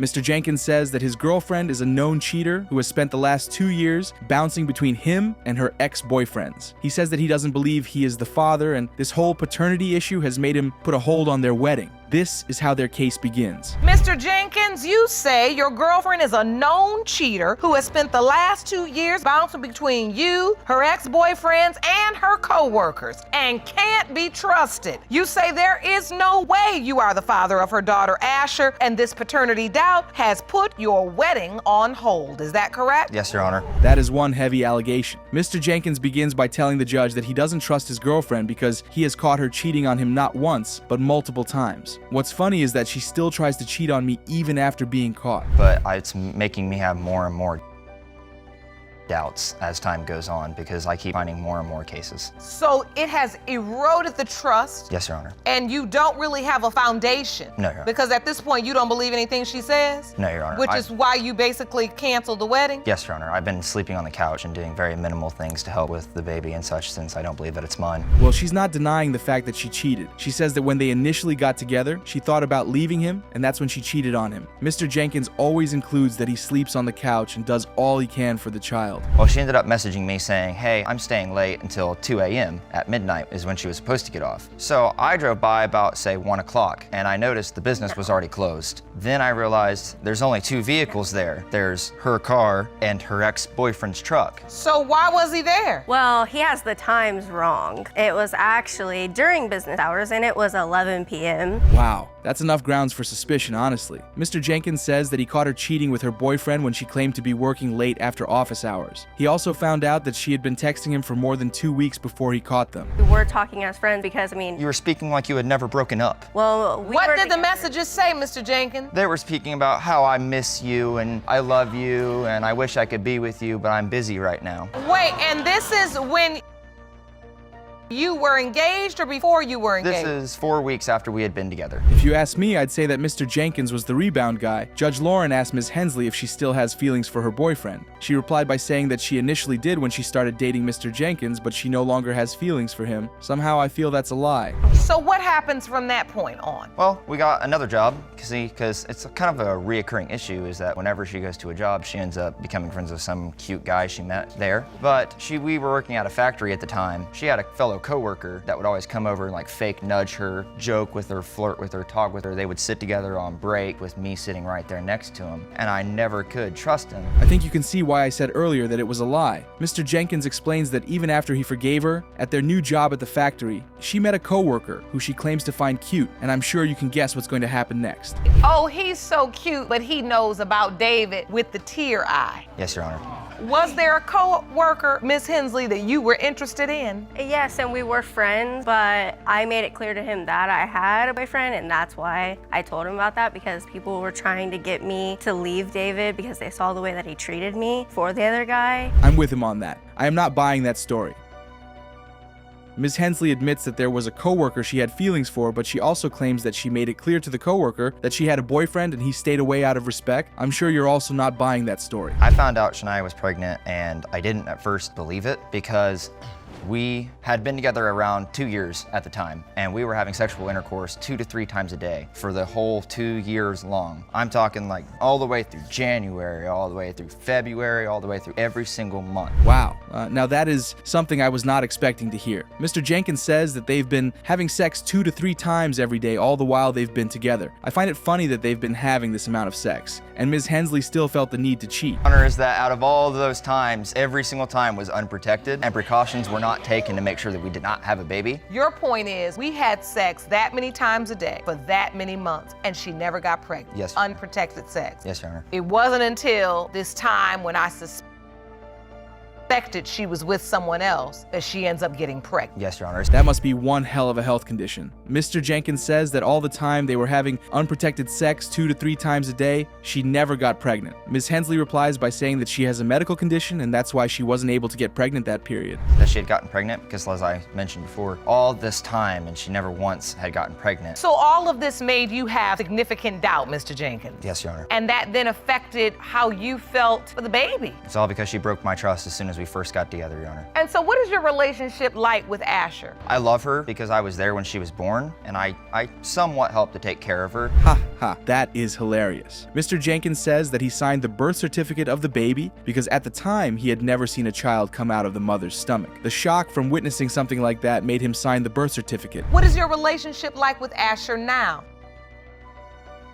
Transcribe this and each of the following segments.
Mr. Jenkins says that his girlfriend is a known cheater who has spent the last 2 years bouncing between him and her ex-boyfriends. He says that he doesn't believe he is the father, and this whole paternity issue has made him put a hold on their wedding. This is how their case begins. Mr. Jenkins, you say your girlfriend is a known cheater who has spent the last 2 years bouncing between you, her ex-boyfriends, and her co-workers, and can't be trusted. You say there is no way you are the father of her daughter, Asher, and this paternity doubt has put your wedding on hold. Is that correct? Yes, Your Honor. That is one heavy allegation. Mr. Jenkins begins by telling the judge that he doesn't trust his girlfriend because he has caught her cheating on him not once, but multiple times. What's funny is that she still tries to cheat on me even after being caught. But it's making me have more and more doubts as time goes on because I keep finding more and more cases. So it has eroded the trust. Yes, Your Honor. And you don't really have a foundation. No, Your Honor. Because at this point, you don't believe anything she says? No, Your Honor. Which is why you basically canceled the wedding? Yes, Your Honor. I've been sleeping on the couch and doing very minimal things to help with the baby and such since I don't believe that it's mine. Well, she's not denying the fact that she cheated. She says that when they initially got together, she thought about leaving him, and that's when she cheated on him. Mr. Jenkins always includes that he sleeps on the couch and does all he can for the child. Well, she ended up messaging me saying, hey, I'm staying late until 2 a.m. at midnight is when she was supposed to get off. So I drove by about, say, 1 o'clock, and I noticed the business was already closed. Then I realized there's only 2 vehicles there. There's her car and her ex-boyfriend's truck. So why was he there? Well, he has the times wrong. It was actually during business hours, and it was 11 p.m. Wow, that's enough grounds for suspicion, honestly. Mr. Jenkins says that he caught her cheating with her boyfriend when she claimed to be working late after office hours. He also found out that she had been texting him for more than 2 weeks before he caught them. We were talking as friends because, You were speaking like you had never broken up. well, What did the messages say, Mr. Jenkins? They were speaking about how I miss you and I love you and I wish I could be with you, but I'm busy right now. Wait, and this is when you were engaged or before you were engaged? This is 4 weeks after we had been together. If you ask me, I'd say that Mr. Jenkins was the rebound guy. Judge Lauren asked Ms. Hensley if she still has feelings for her boyfriend. She replied by saying that she initially did when she started dating Mr. Jenkins, but she no longer has feelings for him. Somehow I feel that's a lie. So what happens from that point on? Well, we got another job, because it's kind of a reoccurring issue is that whenever she goes to a job, she ends up becoming friends with some cute guy she met there. But we were working at a factory at the time. She had a fellow coworker that would always come over and like fake nudge her, joke with her, flirt with her, talk with her. They would sit together on break with me sitting right there next to him, and I never could trust him. I think you can see why I said earlier that it was a lie. Mr. Jenkins explains that even after he forgave her, at their new job at the factory, she met a coworker who she claims to find cute, and I'm sure you can guess what's going to happen next. Oh, he's so cute, but he knows about David with the tear eye. Yes, Your Honor. Was there a co-worker, Miss Hensley, that you were interested in? Yes, and we were friends, but I made it clear to him that I had a boyfriend, and that's why I told him about that, because people were trying to get me to leave David because they saw the way that he treated me for the other guy. I'm with him on that. I am not buying that story. Ms. Hensley admits that there was a coworker she had feelings for, but she also claims that she made it clear to the coworker that she had a boyfriend and he stayed away out of respect. I'm sure you're also not buying that story. I found out Shania was pregnant and I didn't at first believe it because we had been together around 2 years at the time, and we were having sexual intercourse 2 to 3 times a day for the whole 2 years long. I'm talking like all the way through January, all the way through February, all the way through every single month. Wow. Now that is something I was not expecting to hear. Mr. Jenkins says that they've been having sex 2 to 3 times every day all the while they've been together. I find it funny that they've been having this amount of sex, and Ms. Hensley still felt the need to cheat. Honor is that out of all of those times, every single time was unprotected and precautions were not taken to make sure that we did not have a baby. Your point is we had sex that many times a day for that many months, and she never got pregnant. Yes. Unprotected sex. Yes, Your Honor. It wasn't until this time when I suspected she was with someone else that she ends up getting pregnant. Yes, Your Honor. That must be one hell of a health condition. Mr. Jenkins says that all the time they were having unprotected sex 2 to 3 times a day, she never got pregnant. Ms. Hensley replies by saying that she has a medical condition and that's why she wasn't able to get pregnant that period. That she had gotten pregnant because, as I mentioned before, all this time and she never once had gotten pregnant. So all of this made you have significant doubt, Mr. Jenkins. Yes, Your Honor. And that then affected how you felt for the baby. It's all because she broke my trust as soon as we we first got together, Your Honor. And so what is your relationship like with Asher? I love her because I was there when she was born, and I somewhat helped to take care of her. Ha ha, that is hilarious. Mr. Jenkins says that he signed the birth certificate of the baby because at the time he had never seen a child come out of the mother's stomach. The shock from witnessing something like that made him sign the birth certificate. What is your relationship like with Asher now?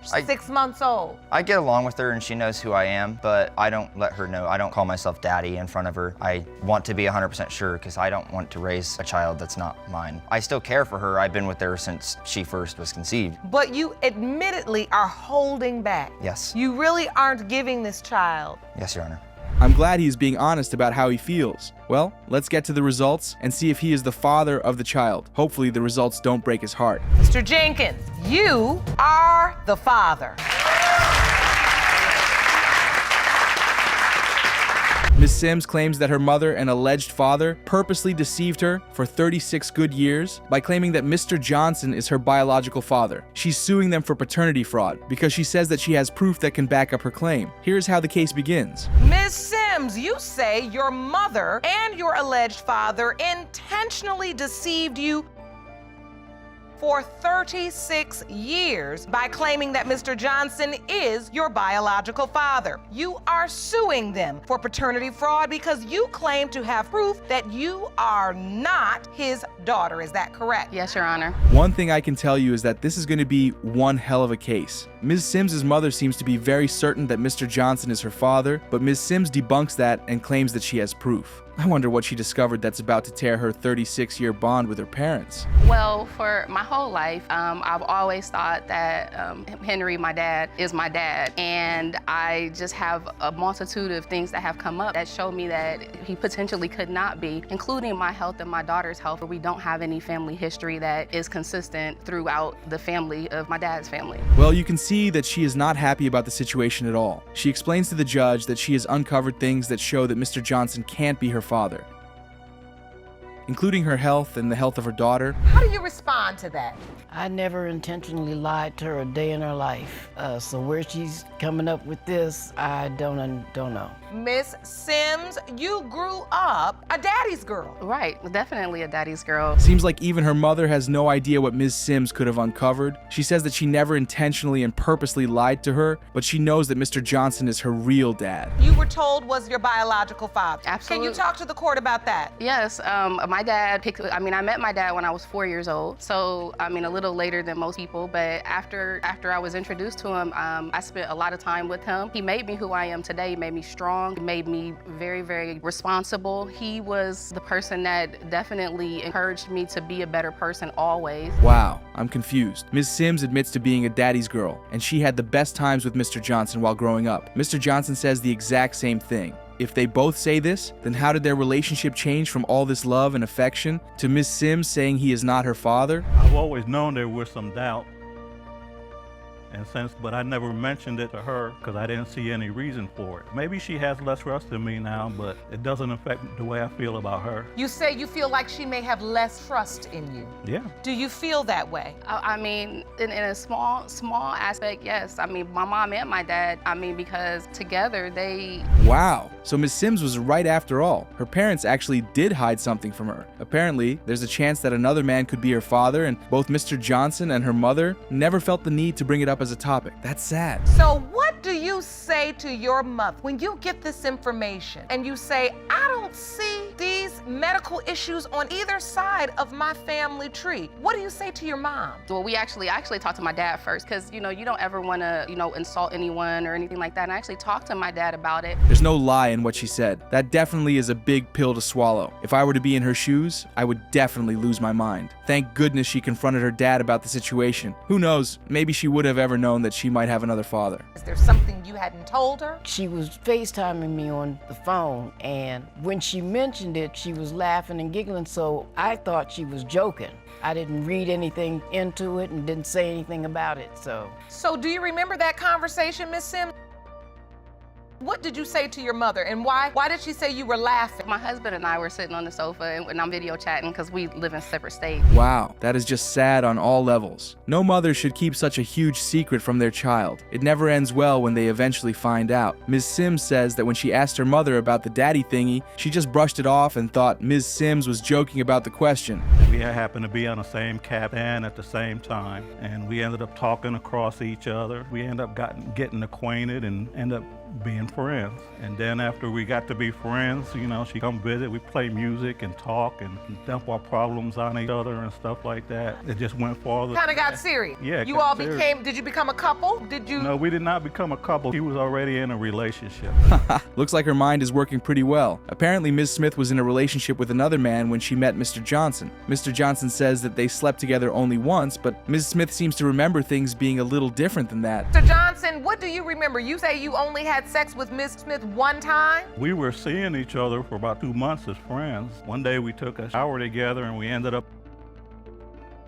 6 months old. I get along with her and she knows who I am, but I don't let her know. I don't call myself daddy in front of her. I want to be 100% sure because I don't want to raise a child that's not mine. I still care for her. I've been with her since she first was conceived. But you admittedly are holding back. Yes. You really aren't giving this child. Yes, Your Honor. I'm glad he's being honest about how he feels. Well, let's get to the results and see if he is the father of the child. Hopefully the results don't break his heart. Mr. Jenkins, you are the father. Ms. Sims claims that her mother and alleged father purposely deceived her for 36 good years by claiming that Mr. Johnson is her biological father. She's suing them for paternity fraud because she says that she has proof that can back up her claim. Here's how the case begins. Ms. Sims, you say your mother and your alleged father intentionally deceived you for 36 years by claiming that Mr. Johnson is your biological father. You are suing them for paternity fraud because you claim to have proof that you are not his daughter. Is that correct? Yes, Your Honor. One thing I can tell you is that this is going to be one hell of a case. Ms. Sims' mother seems to be very certain that Mr. Johnson is her father, but Ms. Sims debunks that and claims that she has proof. I wonder what she discovered that's about to tear her 36-year bond with her parents. Well, for my whole life, I've always thought that Henry, my dad, is my dad. And I just have a multitude of things that have come up that show me that he potentially could not be, including my health and my daughter's health, where we don't have any family history that is consistent throughout the family of my dad's family. Well, you can see that she is not happy about the situation at all. She explains to the judge that she has uncovered things that show that Mr. Johnson can't be her father, including her health and the health of her daughter. How do you respond to that? I never intentionally lied to her a day in her life. So where she's coming up with this, I don't know. Miss Sims, you grew up a daddy's girl. Right, definitely a daddy's girl. Seems like even her mother has no idea what Ms. Sims could have uncovered. She says that she never intentionally and purposely lied to her, but she knows that Mr. Johnson is her real dad. You were told was your biological father. Absolutely. Can you talk to the court about that? Yes, my dad I met my dad when I was 4 years old, so a little later than most people, but after I was introduced to him, I spent a lot of time with him. He made me who I am today. He made me strong. He made me very, very responsible. He was the person that definitely encouraged me to be a better person always. Wow, I'm confused. Ms. Sims admits to being a daddy's girl, and she had the best times with Mr. Johnson while growing up. Mr. Johnson says the exact same thing. If they both say this, then how did their relationship change from all this love and affection to Ms. Sims saying he is not her father? I've always known there was some doubt, but I never mentioned it to her because I didn't see any reason for it. Maybe she has less trust in me now, but it doesn't affect the way I feel about her. You say you feel like she may have less trust in you. Yeah. Do you feel that way? In a small aspect, yes. My mom and my dad, because together they... Wow, so Ms. Sims was right after all. Her parents actually did hide something from her. Apparently, there's a chance that another man could be her father, and both Mr. Johnson and her mother never felt the need to bring it up as a topic. That's sad. So what do you say to your mother when you get this information and you say, I don't see these medical issues on either side of my family tree? What do you say to your mom? Well, I actually talked to my dad first because, you don't ever want to, insult anyone or anything like that. And I actually talked to my dad about it. There's no lie in what she said. That definitely is a big pill to swallow. If I were to be in her shoes, I would definitely lose my mind. Thank goodness she confronted her dad about the situation. Who knows, maybe she would have ever known that she might have another father. Is there something you hadn't told her? She was FaceTiming me on the phone, and when she mentioned it, she was laughing and giggling, so I thought she was joking. I didn't read anything into it and didn't say anything about it, so. So do you remember that conversation, Miss Sims? What did you say to your mother, and why did she say you were laughing? My husband and I were sitting on the sofa and I'm video chatting because we live in separate states. Wow, that is just sad on all levels. No mother should keep such a huge secret from their child. It never ends well when they eventually find out. Ms. Sims says that when she asked her mother about the daddy thingy, she just brushed it off and thought Ms. Sims was joking about the question. We happened to be on the same cab and at the same time, and we ended up talking across each other. We ended up getting acquainted and ended up being friends. And then after we got to be friends, you know, she come visit, we play music and talk and dump our problems on each other and stuff like that. It just went farther. Kind of got serious. Yeah. You all did you become a couple? No, we did not become a couple. He was already in a relationship. Looks like her mind is working pretty well. Apparently, Ms. Smith was in a relationship with another man when she met Mr. Johnson. Mr. Johnson says that they slept together only once, but Ms. Smith seems to remember things being a little different than that. Mr. Johnson, what do you remember? You say you only had sex with Ms. Smith one time? We were seeing each other for about 2 months as friends. One day we took a shower together and we ended up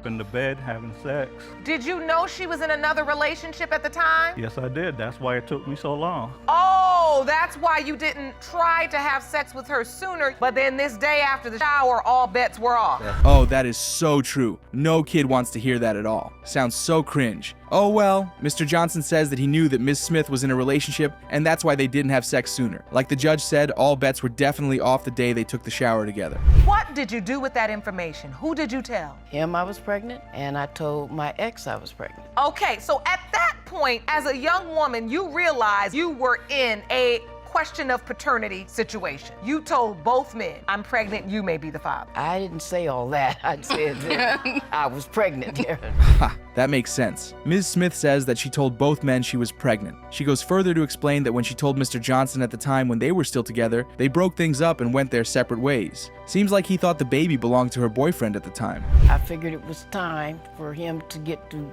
in the bed having sex. Did you know she was in another relationship at the time? Yes, I did. That's why it took me so long. Oh, that's why you didn't try to have sex with her sooner, but then this day after the shower, all bets were off. Oh, that is so true. No kid wants to hear that at all. Sounds so cringe. Oh well, Mr. Johnson says that he knew that Ms. Smith was in a relationship, and that's why they didn't have sex sooner. Like the judge said, all bets were definitely off the day they took the shower together. What did you do with that information? Who did you tell? Him I was pregnant, and I told my ex I was pregnant. Okay, so at that point, as a young woman, you realized you were in a question of paternity situation. You told both men, I'm pregnant, you may be the father. I didn't say all that. I said that I was pregnant. Ha, that makes sense. Ms. Smith says that she told both men she was pregnant. She goes further to explain that when she told Mr. Johnson at the time when they were still together, they broke things up and went their separate ways. Seems like he thought the baby belonged to her boyfriend at the time. I figured it was time for him to get to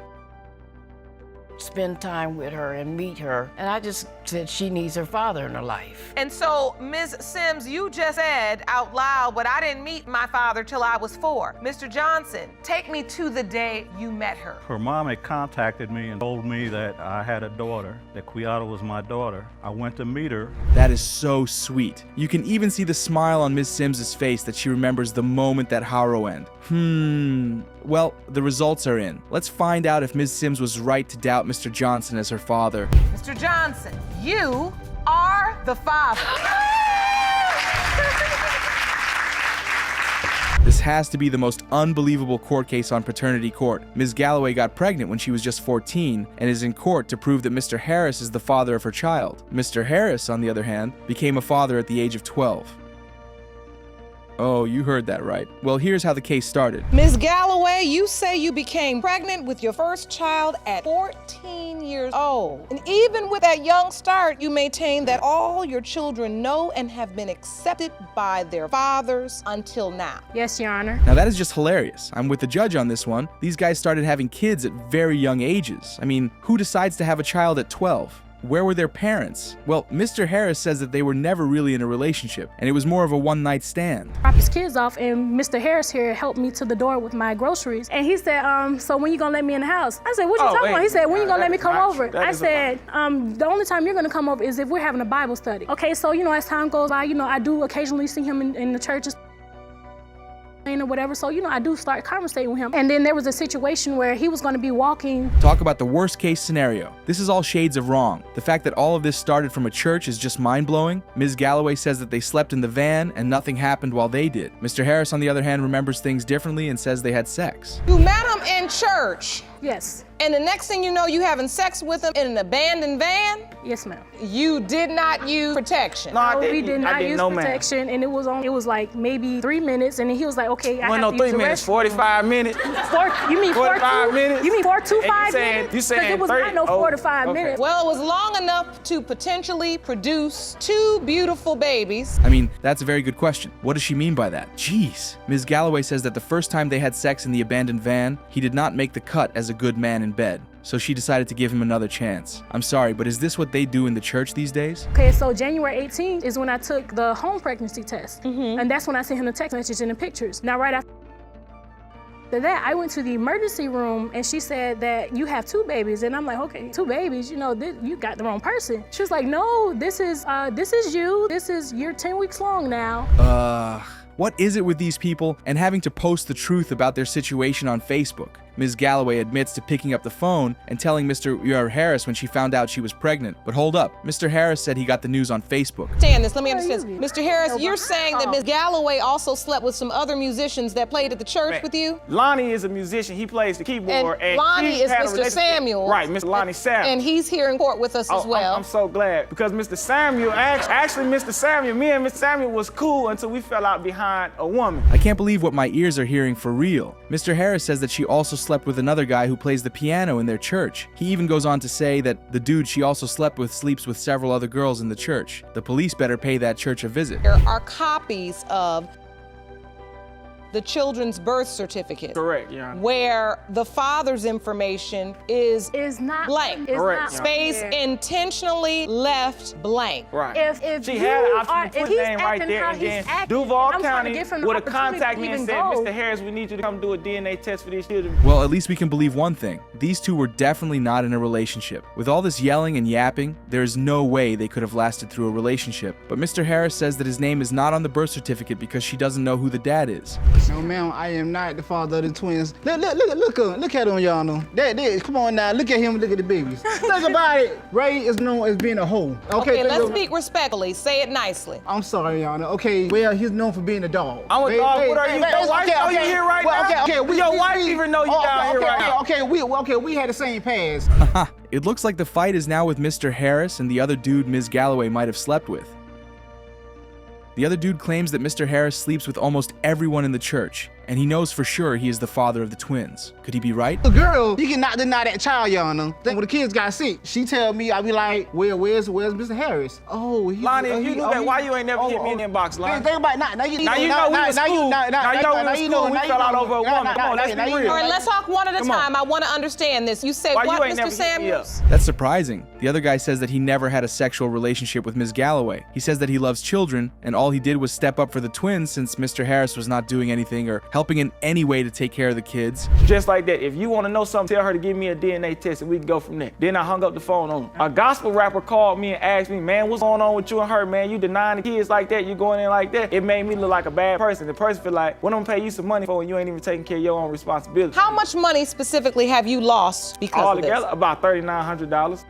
spend time with her and meet her. And I just said she needs her father in her life. And so, Ms. Sims, you just said out loud, but I didn't meet my father till I was 4. Mr. Johnson, take me to the day you met her. Her mom had contacted me and told me that I had a daughter, that Quiara was my daughter. I went to meet her. That is so sweet. You can even see the smile on Ms. Sims's face that she remembers the moment that Haro ended. Well, the results are in. Let's find out if Ms. Sims was right to doubt Mr. Johnson as her father. Mr. Johnson, you are the father. This has to be the most unbelievable court case on Paternity Court. Ms. Galloway got pregnant when she was just 14 and is in court to prove that Mr. Harris is the father of her child. Mr. Harris, on the other hand, became a father at the age of 12. Oh, you heard that right. Well, here's how the case started. Ms. Galloway, you say you became pregnant with your first child at 14 years old. And even with that young start, you maintain that all your children know and have been accepted by their fathers until now. Yes, Your Honor. Now that is just hilarious. I'm with the judge on this one. These guys started having kids at very young ages. I mean, who decides to have a child at 12? Where were their parents? Well, Mr. Harris says that they were never really in a relationship, and it was more of a one-night stand. Drop his kids off, and Mr. Harris here helped me to the door with my groceries. And he said, so when you gonna let me in the house? I said, what you talking about? He said, when you gonna let me come over? I said, the only time you're gonna come over is if we're having a Bible study. Okay, so, as time goes by, I do occasionally see him in the churches or whatever, so I do start conversating with him. And then there was a situation where he was going to be walking. Talk about the worst case scenario. This is all shades of wrong. The fact that all of this started from a church is just mind-blowing. Ms. Galloway says that they slept in the van and nothing happened while they did. Mr. Harris, on the other hand, remembers things differently and says they had sex. You met him in church. Yes. And the next thing you know, you having sex with him in an abandoned van? Yes, ma'am. You did not use protection. No, we did not use protection, and it was like maybe 3 minutes, and then he was like, okay, I have to use the 3 minutes, 45 minutes. You mean 45 minutes? You mean 4 to 5 minutes? You saying it was 30? not no 4 to 5 okay. minutes. Well, it was long enough to potentially produce 2 beautiful babies. I mean, that's a very good question. What does she mean by that? Jeez. Ms. Galloway says that the first time they had sex in the abandoned van, he did not make the cut as a good man in bed. So she decided to give him another chance. I'm sorry, but is this what they do in the church these days? Okay, so January 18th is when I took the home pregnancy test. And that's when I sent him the text message and the pictures. Now, right after After that, I went to the emergency room and she said that you have 2 babies. And I'm like, okay, 2 babies, you know, you got the wrong person. She was like, no, this is you. You're 10 weeks long now. What is it with these people and having to post the truth about their situation on Facebook? Ms. Galloway admits to picking up the phone and telling Mr. Harris when she found out she was pregnant. But hold up, Mr. Harris said he got the news on Facebook. Understand this, let me understand this. Mr. Harris, you're saying that Ms. Galloway also slept with some other musicians that played at the church with you? Lonnie is a musician. He plays the keyboard. And Lonnie is Mr. Samuel. Right, Mr. Lonnie Samuel. And he's here in court with us as well. I'm so glad because Mr. Samuel, actually Mr. Samuel, me and Mr. Samuel was cool until we fell out behind a woman. I can't believe what my ears are hearing for real. Mr. Harris says that she also slept with another guy who plays the piano in their church. He even goes on to say that the dude she also slept with sleeps with several other girls in the church. The police better pay that church a visit. There are copies of the children's birth certificate. Correct, Your Honor. Where the father's information is not blank. Correct. Space intentionally left blank. Right. If she had an option to put his name right there, and then Duval County would have contacted me and said, Mr. Harris, we need you to come do a DNA test for these children. Well, at least we can believe one thing. These two were definitely not in a relationship. With all this yelling and yapping, there is no way they could have lasted through a relationship. But Mr. Harris says that his name is not on the birth certificate because she doesn't know who the dad is. No, ma'am, I am not the father of the twins. Look at him, y'all know. Come on now, look at him, look at the babies. Think about it. Ray is known as being a hoe. Okay, let's speak respectfully. Say it nicely. I'm sorry, y'all know. Okay, well, he's known for being a dog. I'm a dog. What are you? Your wife know you here right now? Your wife even know you down here right now. Okay, we had the same past. It looks like the fight is now with Mr. Harris and the other dude Ms. Galloway might have slept with. The other dude claims that Mr. Harris sleeps with almost everyone in the church, and he knows for sure he is the father of the twins. Could he be right? The girl, you cannot deny that child, y'all know. Then when the kids got sick, she tell me, I be like, where's Mr. Harris? Oh, Lonnie, if you knew that, why you ain't never hit me in the inbox, Lonnie? Think about it. Now you know we was cool. Now you know we was cool. We fell out over a woman. Come on, let's be real. All right, let's talk one at a time. I want to understand this. You said what, Mr. Samuels? That's surprising. The other guy says that he never had a sexual relationship with Ms. Galloway. He says that he loves children, and all he did was step up for the twins since Mr. Harris was not doing anything or helping in any way to take care of the kids. Just like that. If you want to know something, tell her to give me a DNA test and we can go from there. Then I hung up the phone on him. A gospel rapper called me and asked me, man, what's going on with you and her, man? You denying the kids like that, you going in like that. It made me look like a bad person. The person feel like, what I'm gonna pay you some money for when you ain't even taking care of your own responsibility. How much money specifically have you lost because of this? Altogether, about $3,900.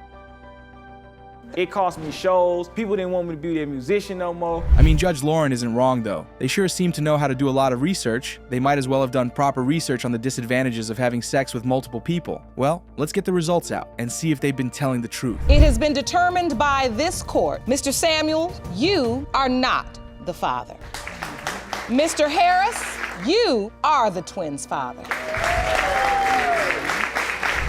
It cost me shows. People didn't want me to be their musician no more. I mean, Judge Lauren isn't wrong though. They sure seem to know how to do a lot of research. They might as well have done proper research on the disadvantages of having sex with multiple people. Well, let's get the results out and see if they've been telling the truth. It has been determined by this court. Mr. Samuels, you are not the father. Mr. Harris, you are the twins' father.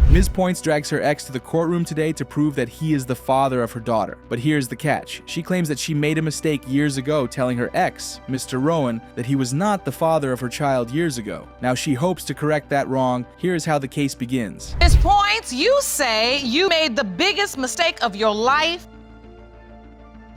Ms. Points drags her ex to the courtroom today to prove that he is the father of her daughter. But here's the catch. She claims that she made a mistake years ago telling her ex, Mr. Rowan, that he was not the father of her child years ago. Now she hopes to correct that wrong. Here's how the case begins. Ms. Points, you say you made the biggest mistake of your life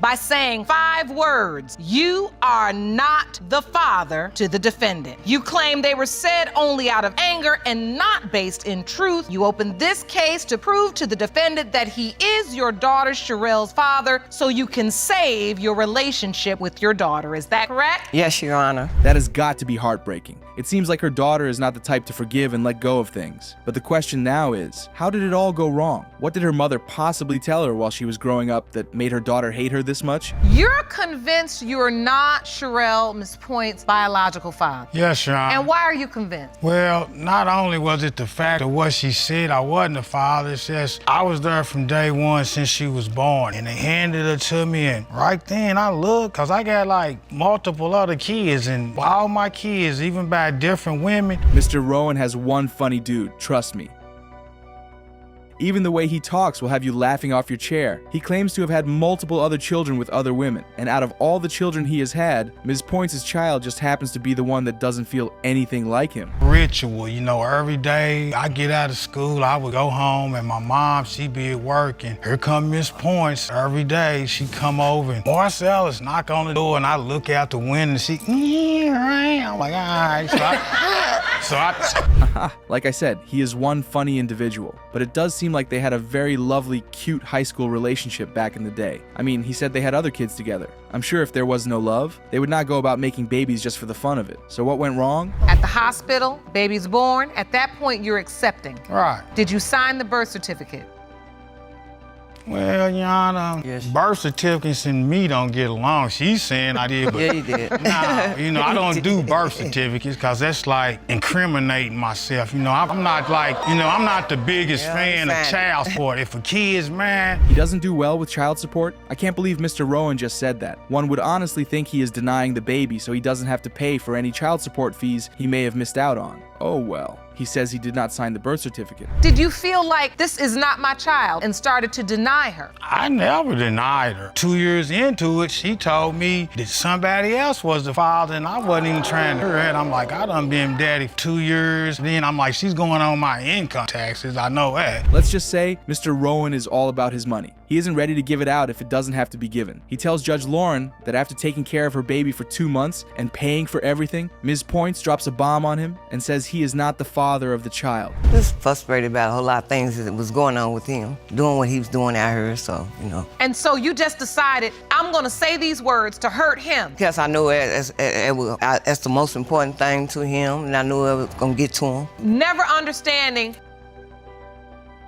by saying 5 words. You are not the father to the defendant. You claim they were said only out of anger and not based in truth. You opened this case to prove to the defendant that he is your daughter Sherelle's father so you can save your relationship with your daughter. Is that correct? Yes, Your Honor. That has got to be heartbreaking. It seems like her daughter is not the type to forgive and let go of things. But the question now is, how did it all go wrong? What did her mother possibly tell her while she was growing up that made her daughter hate her this much? You're convinced you're not Sherelle, Ms. Point's biological father. Yes, Your Honor. And why are you convinced? Well, not only was it the fact of what she said, I wasn't the father, it's just I was there from day one since she was born, and they handed her to me, and right then I looked, because I got like multiple other kids, and all my kids, even by different women. Mr. Rowan has one funny dude, trust me. Even the way he talks will have you laughing off your chair. He claims to have had multiple other children with other women, and out of all the children he has had, Ms. Points' child just happens to be the one that doesn't feel anything like him. Ritual, you know, every day I get out of school, I would go home, and my mom, she'd be at work, and here come Ms. Points. Every day she'd come over, and Marcellus knock on the door, and I look out the window, and she, I'm like, all right. So I... Like I said, he is one funny individual, but it does seem like they had a very lovely, cute high school relationship back in the day. I mean, he said they had other kids together. I'm sure if there was no love, they would not go about making babies just for the fun of it. So what went wrong? At the hospital, baby's born. At that point, you're accepting. Right. Did you sign the birth certificate? Well, Your Honor, birth certificates and me don't get along. She's saying I did, but Yeah, you did. nah, you know, I don't do birth certificates because that's like incriminating myself. You know, I'm not like, you know, I'm not the biggest fan of child support. If a kid's mine. He doesn't do well with child support? I can't believe Mr. Rowan just said that. One would honestly think he is denying the baby so he doesn't have to pay for any child support fees he may have missed out on. Oh well. He says he did not sign the birth certificate. Did you feel like this is not my child and started to deny her? I never denied her. 2 years into it, she told me that somebody else was the father, and I wasn't even trying to hear it. I'm like, I done been daddy for 2 years. Then I'm like, she's going on my income taxes. I know that. Let's just say Mr. Rowan is all about his money. He isn't ready to give it out if it doesn't have to be given. He tells Judge Lauren that after taking care of her baby for 2 months and paying for everything, Ms. Points drops a bomb on him and says he is not the father of the child. Just frustrated about a whole lot of things that was going on with him, doing what he was doing out here, so, you know. And so you just decided, I'm gonna say these words to hurt him. Because I knew that's the most important thing to him, and I knew it was gonna get to him. Never understanding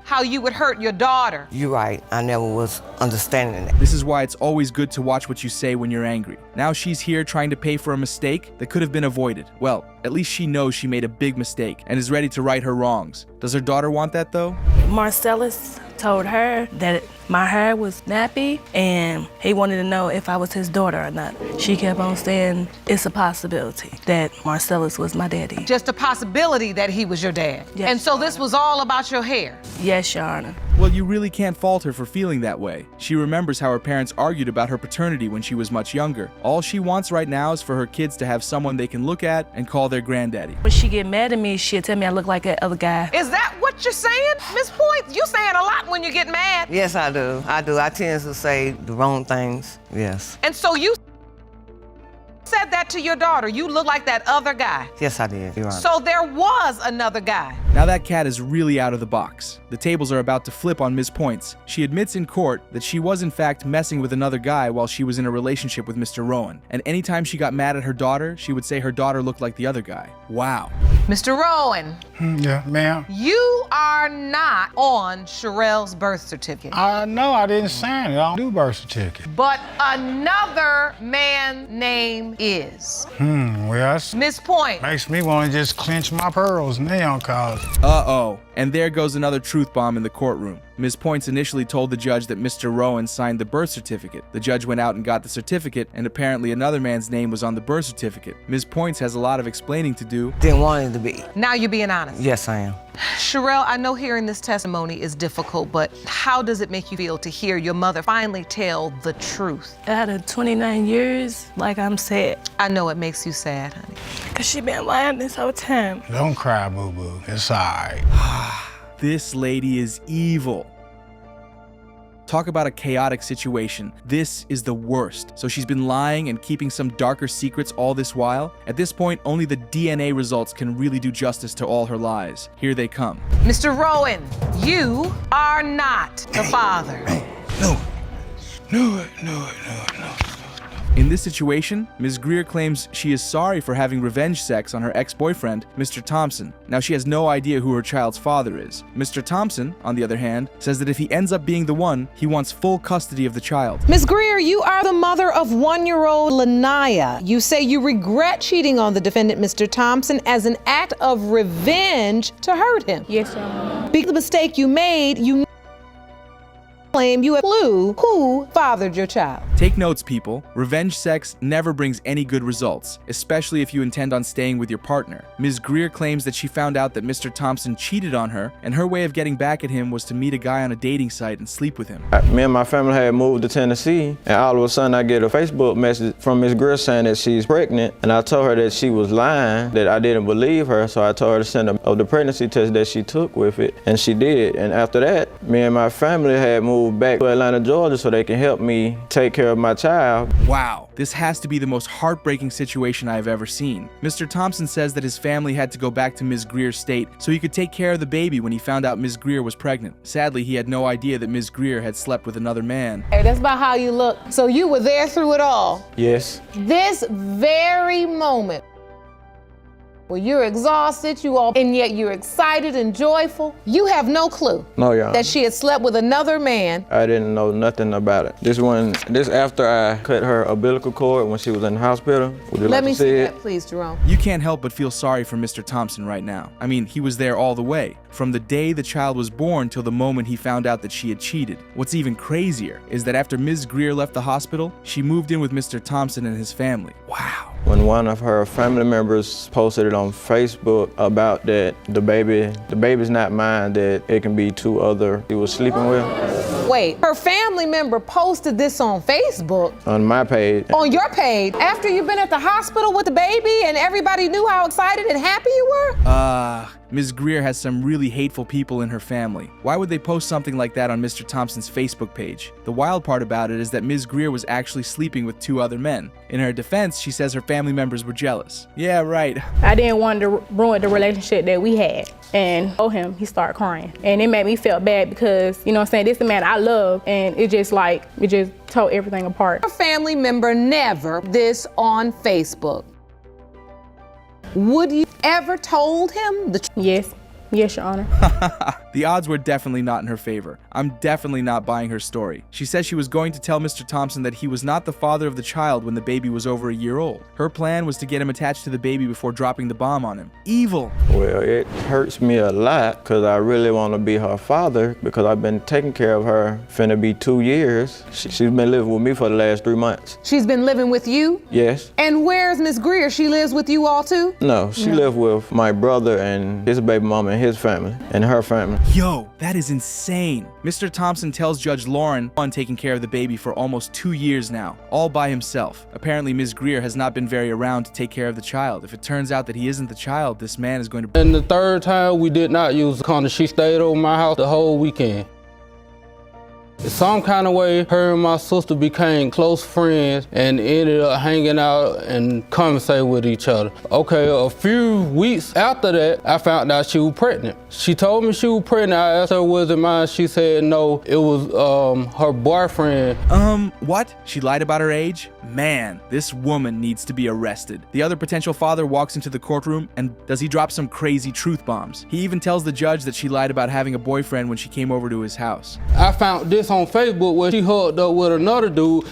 how you would hurt your daughter. You're right, I never was understanding that. This is why it's always good to watch what you say when you're angry. Now she's here trying to pay for a mistake that could have been avoided. Well, at least she knows she made a big mistake and is ready to right her wrongs. Does her daughter want that though? Marcellus told her that my hair was nappy and he wanted to know if I was his daughter or not. She kept on saying it's a possibility that Marcellus was my daddy. Just a possibility that he was your dad. Yes, and so this was all about your hair. Yes, Your Honor. Well, you really can't fault her for feeling that way. She remembers how her parents argued about her paternity when she was much younger. All she wants right now is for her kids to have someone they can look at and call their granddaddy. When she get mad at me, she'll tell me I look like that other guy. Is that what you're saying, Miss Point? You saying a lot when you get mad. Yes, I do. I tend to say the wrong things, yes. And so you said that to your daughter. You look like that other guy. Yes, I did, Your Honor. So there was another guy. Now that cat is really out of the box. The tables are about to flip on Ms. Points. She admits in court that she was in fact messing with another guy while she was in a relationship with Mr. Rowan. And anytime she got mad at her daughter, she would say her daughter looked like the other guy. Wow. Mr. Rowan. Yeah, ma'am. You are not on Sherelle's birth certificate. I know I didn't sign it. I don't do birth certificate. But another man name is. Well, that's Miss Point. makes me want to just clench my pearls now, cause Uh-oh. And there goes another truth bomb in the courtroom. Ms. Points initially told the judge that Mr. Rowan signed the birth certificate. The judge went out and got the certificate, and apparently another man's name was on the birth certificate. Ms. Points has a lot of explaining to do. Didn't want it to be. Now you're being honest. Yes, I am. Sherelle, I know hearing this testimony is difficult, but how does it make you feel to hear your mother finally tell the truth? Out of 29 years, like I'm sad. I know it makes you sad, honey. Cause she been lying this whole time. don't cry, boo-boo. It's all right. This lady is evil. Talk about a chaotic situation. This is the worst. So she's been lying and keeping some darker secrets all this while? At this point, only the DNA results can really do justice to all her lies. Here they come. Mr. Rowan, you are not the father. No. In this situation, Ms. Greer claims she is sorry for having revenge sex on her ex-boyfriend, Mr. Thompson. Now she has no idea who her child's father is. Mr. Thompson, on the other hand, says that if he ends up being the one, he wants full custody of the child. Ms. Greer, you are the mother of 1-year-old Lanaya. You say you regret cheating on the defendant, Mr. Thompson, as an act of revenge to hurt him. Yes, Your Honor. Because of the mistake you made, you claim you have clue who fathered your child. Take notes, people. Revenge sex never brings any good results, especially if you intend on staying with your partner. Ms. Greer claims that she found out that Mr. Thompson cheated on her, and her way of getting back at him was to meet a guy on a dating site and sleep with him. Me and my family had moved to Tennessee, and all of a sudden I get a Facebook message from Ms. Greer saying that she's pregnant, and I told her that she was lying, that I didn't believe her, so I told her to send her the pregnancy test that she took with it, and she did. And after that, me and my family had moved move back to Atlanta, Georgia so they can help me take care of my child. Wow, this has to be the most heartbreaking situation I have ever seen. Mr. Thompson says that his family had to go back to Ms. Greer's state so he could take care of the baby when he found out Ms. Greer was pregnant. Sadly, he had no idea that Ms. Greer had slept with another man. Hey, that's about how you look. So you were there through it all. Yes. This very moment where you're exhausted, and yet you're excited and joyful, you have no clue No, Your Honor. that she had slept with another man. I didn't know nothing about it. This after I cut her umbilical cord when she was in the hospital. Would you Let like me to see see it? that, please, Jerome. You can't help but feel sorry for Mr. Thompson right now. I mean, he was there all the way, from the day the child was born till the moment he found out that she had cheated. What's even crazier is that after Ms. Greer left the hospital, she moved in with Mr. Thompson and his family. Wow. When one of her family members posted it on Facebook about that the baby's not mine, that it can be two other he was sleeping with. Wait, her family member posted this on Facebook? On my page. On your page? After you've been at the hospital with the baby and everybody knew how excited and happy you were? Ms. Greer has some really hateful people in her family. Why would they post something like that on Mr. Thompson's Facebook page? The wild part about it is that Ms. Greer was actually sleeping with two other men. In her defense, she says her family members were jealous. Yeah, right. I didn't want to ruin the relationship that we had. And told him, he started crying. And it made me feel bad because, you know what I'm saying, this is the man I love, and it just tore everything apart. Her family member never this on Facebook. Would you ever told him the truth? Yes. Yes, Your Honor. The odds were definitely not in her favor. I'm definitely not buying her story. She says she was going to tell Mr. Thompson that he was not the father of the child when the baby was over a year old. Her plan was to get him attached to the baby before dropping the bomb on him. Evil. Well, it hurts me a lot because I really want to be her father because I've been taking care of her finna be 2 years. She's been living with me for the last 3 months. She's been living with you? Yes. And where's Miss Greer? She lives with you all too? No, she lived with my brother and his baby mama and his family and her family. Yo, that is insane. Mr. Thompson tells Judge Lauren on taking care of the baby for almost 2 years now, all by himself. Apparently, Ms. Greer has not been very around to take care of the child. If it turns out that he isn't the child, this man is going to... And the third time we did not use the condom. She stayed over my house the whole weekend. Some kind of way, her and my sister became close friends and ended up hanging out and conversating with each other. Okay, a few weeks after that, I found out she was pregnant. She told me she was pregnant. I asked her, was it mine? She said no, it was her boyfriend. What? She lied about her age? Man, this woman needs to be arrested. The other potential father walks into the courtroom, and does he drop some crazy truth bombs? He even tells the judge that she lied about having a boyfriend when she came over to his house. I found this on Facebook where she hooked up with another dude.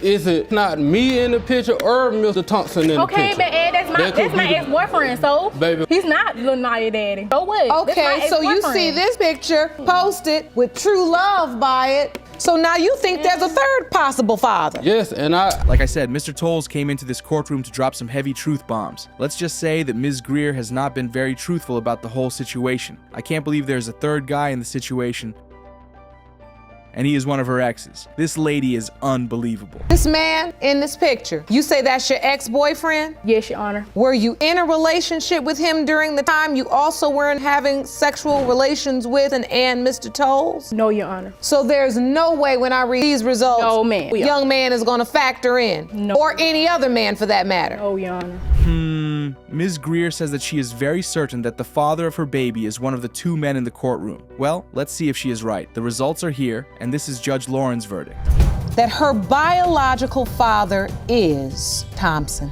Is it not me in the picture or Mr. Thompson in the picture? Okay, but Ed, that's my ex-boyfriend, so baby. He's not Lil Naya daddy. So what? Okay, so you see this picture posted with true love by it. So now you think there's a third possible father? Yes, and Like I said, Mr. Tolles came into this courtroom to drop some heavy truth bombs. Let's just say that Ms. Greer has not been very truthful about the whole situation. I can't believe there's a third guy in the situation, and he is one of her exes. This lady is unbelievable. This man in this picture, you say that's your ex-boyfriend? Yes, Your Honor. Were you in a relationship with him during the time you also weren't having sexual relations with and Mr. Tolles? No, Your Honor. So there's no way when I read these results, no, man. Young man is gonna factor in. No. Or any other man for that matter. Oh, Your Honor. Ms. Greer says that she is very certain that the father of her baby is one of the two men in the courtroom. Well, let's see if she is right. The results are here, and this is Judge Lauren's verdict. That her biological father is Thompson.